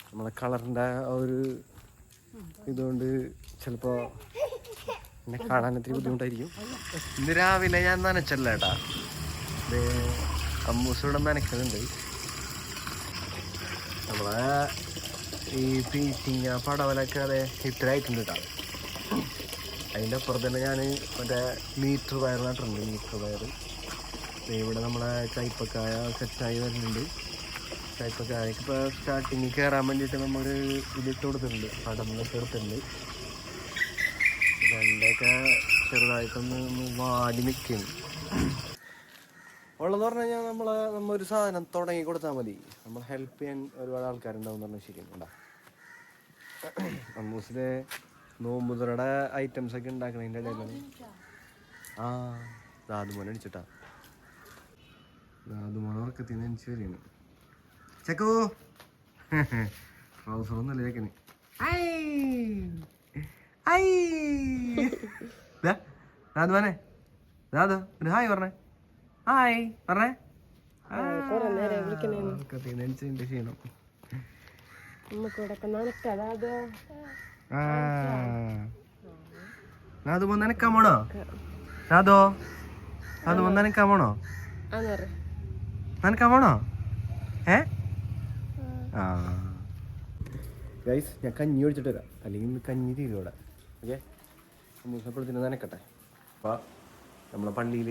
നമ്മളെ കളറിൻ്റെ ഒരു ഇതുകൊണ്ട് ചിലപ്പോൾ എന്നെ കാണാൻ ഇത്തിരി ബുദ്ധിമുട്ടായിരിക്കും. ഇന്ന് രാവിലെ ഞാൻ നനച്ചല്ല ഏട്ടാ, ഇത് അമ്മൂസിവിടെ നനക്കുന്നുണ്ട്. നമ്മളെ ഈ പീച്ചിങ്ങ പടവലൊക്കെ അതെ ഇത്ര ആയിട്ടുണ്ട് കേട്ടോ. അതിൻ്റെ അപ്പുറത്ത് തന്നെ ഞാൻ മറ്റേ മീറ്റർ വയർ നട്ടിട്ടുണ്ട്. മീറ്റർ വയർ ഇവിടെ നമ്മളെ കയ്പക്കായ സെറ്റായി വരുന്നുണ്ട്. കയ്പക്കായക്ക് ഇപ്പോൾ സ്റ്റാർട്ടിങ് കയറാൻ വേണ്ടിയിട്ട് നമ്മൾ ഇതിട്ട് കൊടുത്തിട്ടുണ്ട്, പടമൊക്കെ എടുത്തിട്ടുണ്ട്. രണ്ടൊക്കെ ചെറുതായിട്ടൊന്ന് വാടി നിൽക്കുന്നു. ഉള്ളതെന്ന് പറഞ്ഞു കഴിഞ്ഞാൽ നമ്മൊരു സാധനം തുടങ്ങി കൊടുത്താൽ മതി, നമ്മൾ ഹെൽപ്പ് ചെയ്യാൻ ഒരുപാട് ആൾക്കാരുണ്ടാവും എന്ന് പറഞ്ഞാൽ ശരിയുണ്ടോ. അമ്മൂസിലെ നോമ്പുതുറയുടെ ഐറ്റംസൊക്കെ ഉണ്ടാക്കണതിൻ്റെ ഇടയിലാണ് ദാദുമോനെ അടിച്ചിട്ടാ. ദാദുമോനെ ഉറക്കത്തിന് അടിച്ച് വരികയാണ്. ചെക്കോ ട്രൗസറൊന്നും ചേക്കന്. ദാദുമോനെ ദാദു ഒരു ഹായ് പറഞ്ഞേ. ഹായ് പറഞ്ഞേ. ക്ഷീണം നാദു നനക്കാൻ പോണോ? നാദോ നാദു നനക്കാൻ പോണോ? നനക്കാൻ പോണോ? ഗൈസ് ഞാൻ കഞ്ഞി ഒഴിച്ചിട്ട് വരാം, അല്ലെങ്കിൽ ഇന്ന് കഞ്ഞി തീരും ഇവിടെ. ഓക്കെ, മൂസപ്പഴത്തിന് നനക്കട്ടെ. അപ്പോൾ നമ്മളെ പള്ളിയിൽ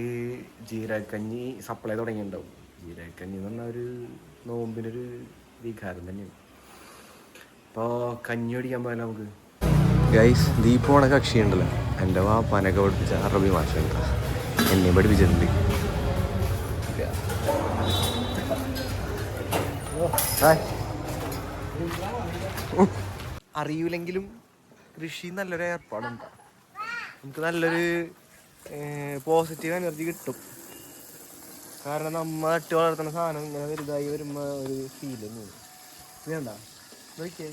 ജീരകക്കഞ്ഞി സപ്ലൈ തുടങ്ങിയിട്ടുണ്ടാവും. ജീരകക്കഞ്ഞി എന്ന് പറഞ്ഞാൽ ഒരു നോമ്പിനൊരു വികാരം തന്നെയാണ്. അപ്പോൾ കഞ്ഞി ഒടിക്കാൻ പോയാലോ നമുക്ക്. ഗൈസ് ദീപ് പോണ കക്ഷി ഉണ്ടല്ലോ, എൻ്റെ വാപ്പാനൊക്കെ പഠിപ്പിച്ച അറബി ഭാഷയുണ്ട്, എന്നെ പഠിപ്പിച്ചിട്ടുണ്ട്. അറിയൂലെങ്കിലും കൃഷി നല്ലൊരു ഏർപ്പാടുണ്ട്, നമുക്ക് നല്ലൊരു പോസിറ്റീവ് എനർജി കിട്ടും. കാരണം നമ്മ നട്ട് വളർത്തുന്ന സാധനം ഇങ്ങനെ വലുതായി വരുമ്പോൾ ഒരു ഫീൽ തന്നെയാണ്. വേണ്ട നോക്കിയേ,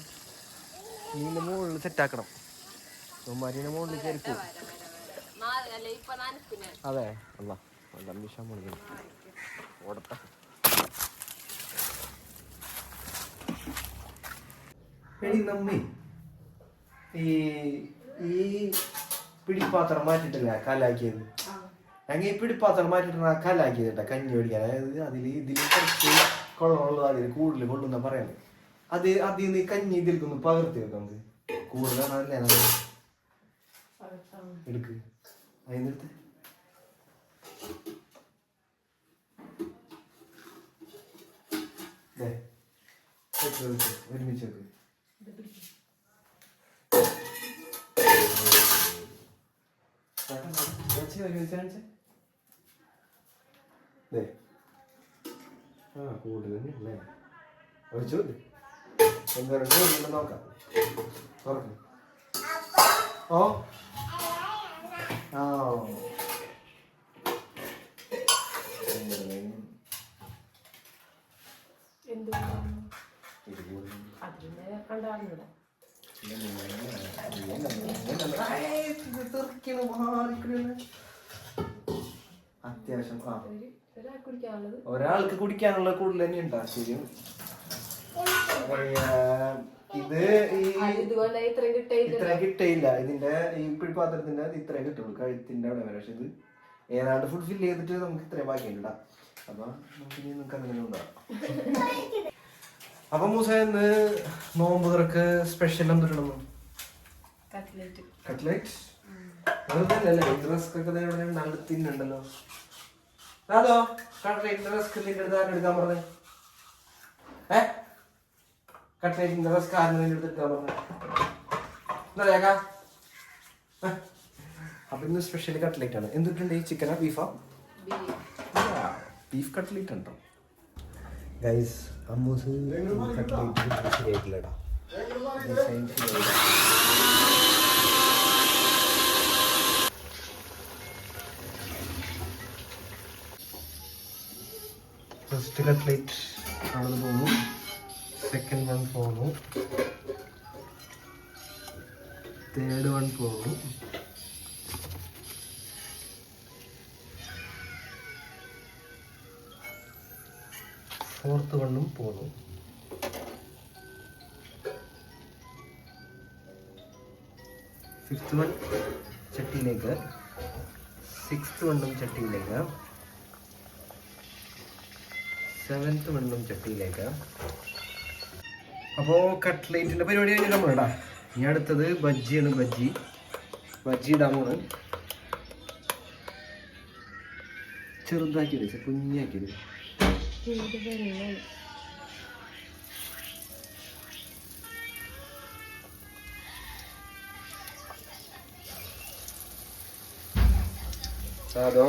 നീൻ്റെ മുകളിൽ സെറ്റാക്കണം, ഉമ്മാരിൻ്റെ മുകളിൽ കയറിപ്പോ. അതെ അല്ല വെള്ളം വിഷാൻ മുകളിൽ ഓടട്ടെ. നമ്മേ ഈ പിടിപ്പാത്രം മാറ്റിട്ടില്ല കലാക്കിയത്, ഞങ്ങൾ ഈ പിടിപ്പാത്രം മാറ്റിട്ടാണ് കലാക്കിയത് കേട്ടോ കഞ്ഞി പിടിക്കാൻ. അതായത് ഇതിൽ കുറച്ച് കൊള്ളമുള്ളത് അതിൽ കൂടുതൽ കൊള്ളുന്ന പറയാൻ, അതിൽ നിന്ന് കഞ്ഞി ഇതിൽക്കൊന്ന് പകർത്തി വെക്കാം നമുക്ക്. കൂടുതലാണല്ലേ എടുക്ക് അതിനടുത്ത് ഒരുമിച്ച് വെക്ക്. കൂടുതൽ തന്നെയല്ലേ ഒഴിച്ചു എന്തായാലും കൂടുതൽ നോക്കാം. തുറക്കും. ഓ ആ അത്യാവശ്യം ഒരാൾക്ക് കുടിക്കാനുള്ള കൂടുതൽ തന്നെ ഉണ്ടാ. ശരി, ഇത് ഇത്ര കിട്ടയില്ല, ഇതിന്റെ ഈ പിടിപ്പാത്രത്തിന്റെ ഇത്ര കിട്ടുള്ളൂ കഴുത്തിന്റെ അവിടെ വരെ. പക്ഷെ ഇത് ഏതാണ്ട് ഫുൾ ഫില്ല് ചെയ്തിട്ട് നമുക്ക് ഇത്രയും ബാക്കിയുണ്ടാ. അപ്പൊ നമുക്ക് ഇനി നിങ്ങൾക്ക് അങ്ങനെ ഉണ്ടാകും. അപ്പൊ മൂസ ഇന്ന് നോമ്പ് തുറക്ക് സ്പെഷ്യൽ എന്തിടണം? കട്ട്ലേറ്റ്. അതല്ലേ റസ്ക് ഒക്കെ നല്ല തിന്നുണ്ടല്ലോ. അതോ കട്ട്ലേറ്റിന്റെ റസ്ക് എടുക്കാൻ പറഞ്ഞേ. കട്ട്ലേറ്റിന്റെ റസ്ക് ആരും എടുക്കാൻ പറഞ്ഞേ. എന്താ അപ്പൊ ഇന്ന് സ്പെഷ്യൽ കട്ട്ലേറ്റ് ആണ്. എന്തിട്ടുണ്ട്? ഈ ചിക്കനാ ബീഫാ? ബീഫ് കട്ട്ലേറ്റ് ഉണ്ടോ ഗൈസ്? അമ്മൂസ് കട്ട്ലേറ്റ് ശരിയായിട്ടില്ലടാ. ഫസ്റ്റ് കട്ട്ലേറ്റ് ആണെന്ന് തോന്നുന്നു, സെക്കൻഡ് വൺ പോകുന്നു, തേർഡ് വൺ പോകുന്നു, ഫോർത്ത് വണ്ണും പോകുന്നു. 5th വൺ ചട്ടിയിലേക്ക്, 6th വണ്ണും ചട്ടിയിലേക്ക്, 7th വണ്ണും ചട്ടിയിലേക്ക്. അപ്പോൾ കട്ട്ലേറ്റിൻ്റെ പരിപാടി കഴിഞ്ഞിട്ട് നമ്മളിടാ. ഇനി അടുത്തത് ബജ്ജിയാണ്. ബജ്ജി ഇടാൻ പോണ്. ചെറുതാക്കിയത്, കുഞ്ഞാക്കിയത്. അതോ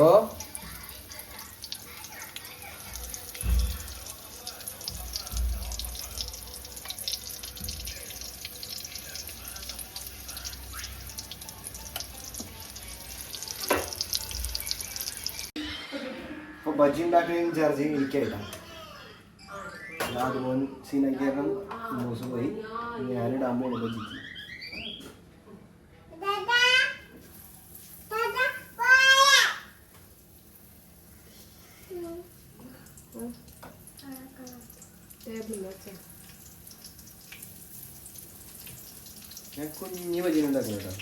അപ്പോൾ ബജ്ജി ഉണ്ടാക്കുന്ന ഇൻചാർജ് എനിക്കായിട്ടാണ്. അതുപോലെ സീനാക്കിയാലും ന്യൂസ് പോയി. ഞാനിടാൻ പോകുന്നു ബജ്ജിക്ക്. ഞാൻ കുഞ്ഞ് ബജ്ജി ഉണ്ടാക്കുന്നു കേട്ടോ.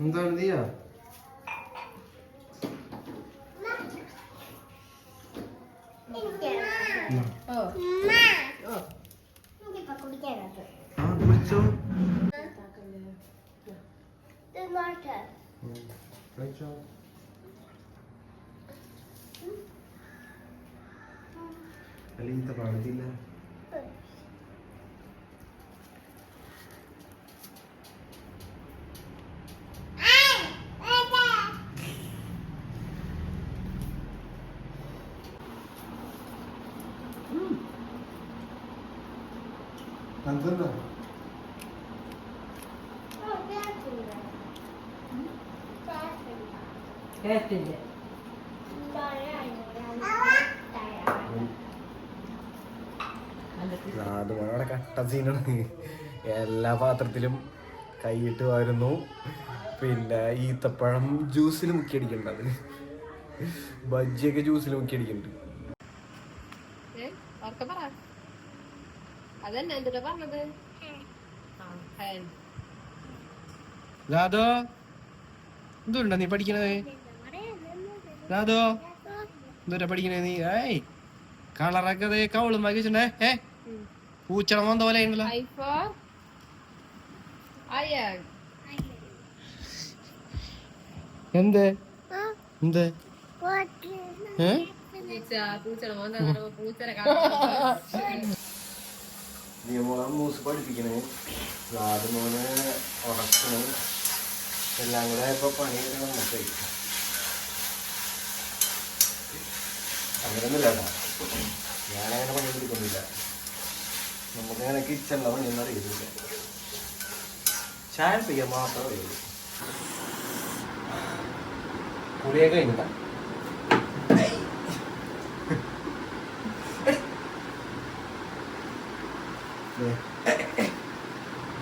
എന്താണ് നീയാ? കുടിച്ചോ. അല്ലെങ്കിൽ പാടത്തില്ല. എന്താ അതുപോലെ കട്ട സീനാണ്. എല്ലാ പാത്രത്തിലും കൈയിട്ട് വരുന്നു. പിന്നെ ഈത്തപ്പഴം ജ്യൂസിൽ മുക്കി അടിക്കണ്ടത്. ബജ്ജിയൊക്കെ ജ്യൂസിൽ മുക്കി അടിക്കുന്നുണ്ട്. രാധോ എന്തുണ്ടാ നീ പഠിക്കണത്? രാധോ എന്തുണ്ടാ പഠിക്കണേ നീ? ഏയ് കളറൊക്കെ കവളും വാങ്ങി വെച്ചിട്ടുണ്ടേ. പൂച്ചടം വന്ന പോലെ ഉണ്ടല്ലോ. എന്ത് എന്ത് മൂസ് പഠിപ്പിക്കണേ. മോന് ഉറക്കണ്. എല്ലാം കൂടെ ഇപ്പൊ പണിയൊക്കെ നമുക്ക് അങ്ങനെയൊന്നുമില്ല കേട്ടോ. ഞാനങ്ങനെ പണി പിടിക്കൊന്നുമില്ല. നമുക്കങ്ങനെ കിച്ചണിലെ പണിയൊന്നും അറിയില്ല. ചായ പെയ്യാൻ മാത്രമേ അറിയുള്ളൂ. കുളിയൊക്കെ കഴിഞ്ഞിട്ടാ.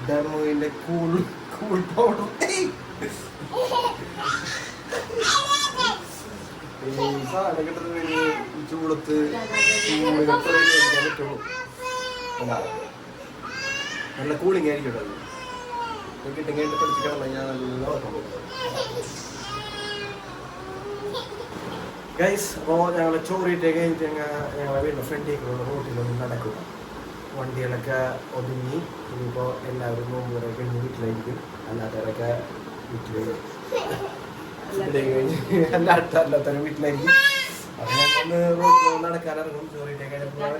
ഡെമോയിന്റെ കൂൾ പൗഡർ സാധനം കിട്ടുന്ന ചൂടത്ത് പറ്റുള്ളൂ. നല്ല കൂളിംഗ് ആയിരിക്കും അത്. കിട്ടും കഴിഞ്ഞിട്ട് പഠിച്ച് കിടന്നു ഞാൻ നല്ല ഓർമ്മ. ഗൈസ്, അപ്പോൾ ഞങ്ങൾ ചോറിയിട്ട് കഴിഞ്ഞിട്ട് ഞങ്ങളെ വീടിൻ്റെ ഫ്രണ്ടിലേക്കുള്ള റോട്ടിലൊന്നും നടക്കുക. വണ്ടികളൊക്കെ ഒതുങ്ങി. ഇനിയിപ്പോൾ എല്ലാവരും നോമ്പുകളെ കഴിഞ്ഞ് വീട്ടിലായിരിക്കും. അല്ലാത്തവരൊക്കെ വീട്ടിലേക്ക് കഴിഞ്ഞ് അല്ലാത്തവരും വീട്ടിലായിരിക്കും. അപ്പം ഞങ്ങളൊന്ന് റോട്ടിൽ നടക്കാനിറങ്ങും. ചോറിയിട്ട് കഴിഞ്ഞപ്പോൾ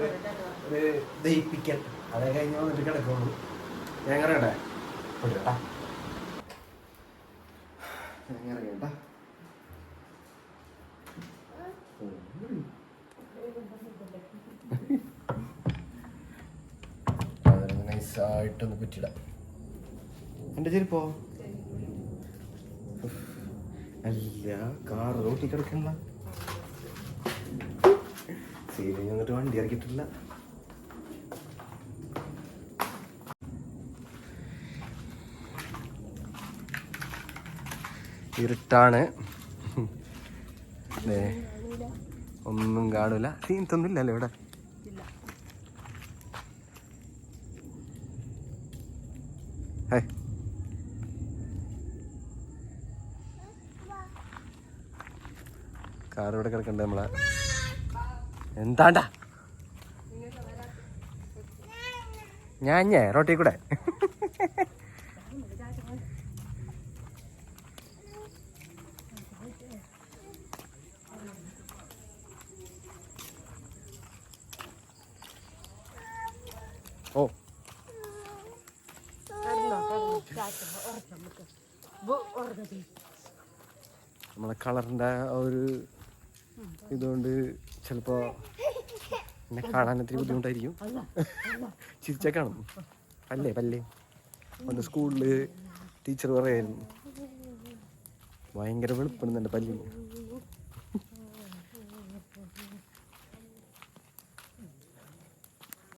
ഒരു ദഹിപ്പിക്കൽ അതേ കഴിഞ്ഞ് വന്നിട്ട് കിടക്കുള്ളൂ. ഞാൻ ഇറങ്ങട്ടെ കേട്ടാ. ഞാൻ ഇറങ്ങട്ടാ. നൈസായിട്ടൊന്ന് കുറ്റിടാം. എൻ്റെ ചെരുപ്പോ? അല്ല, കാർ റോട്ടി കിടക്കണ്ട. സീലിൽ വന്നിട്ട് വണ്ടി ഇറക്കിയിട്ടില്ല. ഇരുട്ടാണ്, ഒന്നും കാണൂല. സീൻസൊന്നുമില്ലല്ലോ ഇവിടെ. കാർ ഇവിടെ കിടക്കണ്ടേ നമ്മളെ. എന്താണ്ടാ ഞാൻ റോട്ടി കൂടെ. ഓ നമ്മളെ കളറിൻ്റെ ഒരു ഇതുകൊണ്ട് ചിലപ്പോൾ എന്നെ കാണാൻ ഇത്തിരി ബുദ്ധിമുട്ടായിരിക്കും. ചിരിച്ചാ കാണും. പല്ലേ പണ്ട് സ്കൂളിൽ ടീച്ചർ പറയായിരുന്നു ഭയങ്കര വെളുപ്പുണ്ട് എൻ്റെ പല്ലിന്.